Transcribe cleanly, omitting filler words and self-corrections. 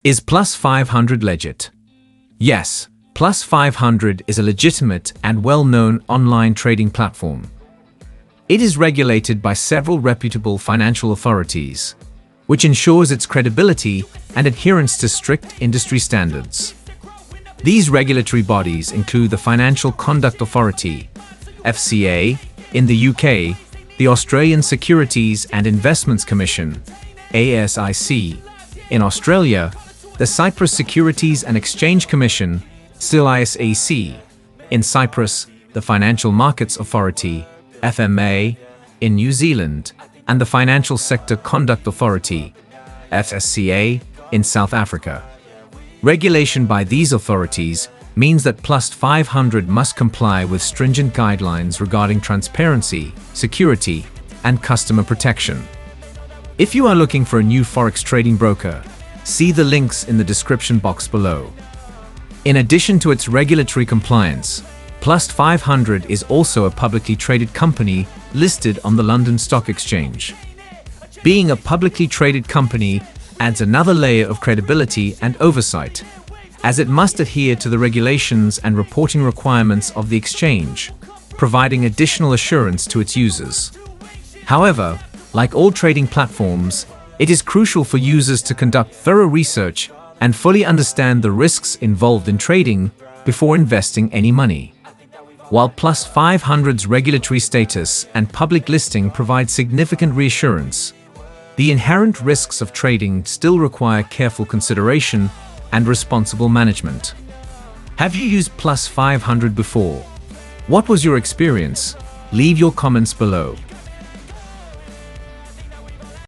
Is Plus500 legit? Yes, Plus500 is a legitimate and well-known online trading platform. It is regulated by several reputable financial authorities, which ensures its credibility and adherence to strict industry standards. These regulatory bodies include the Financial Conduct Authority, FSCA, in the UK, the Australian Securities and Investments Commission, ASIC, in Australia, the Cyprus Securities and Exchange Commission, CySEC, in Cyprus, the Financial Markets Authority, FMA, in New Zealand, and the Financial Sector Conduct Authority, FSCA, in South Africa. Regulation by these authorities means that Plus500 must comply with stringent guidelines regarding transparency, security, and customer protection. If you are looking for a new forex trading broker, see the links in the description box below. In addition to its regulatory compliance, Plus500 is also a publicly traded company listed on the London Stock Exchange. Being a publicly traded company adds another layer of credibility and oversight, as it must adhere to the regulations and reporting requirements of the exchange, providing additional assurance to its users. However, like all trading platforms, it is crucial for users to conduct thorough research and fully understand the risks involved in trading before investing any money. While Plus500's regulatory status and public listing provide significant reassurance, the inherent risks of trading still require careful consideration and responsible management. Have you used Plus500 before? What was your experience? Leave your comments below.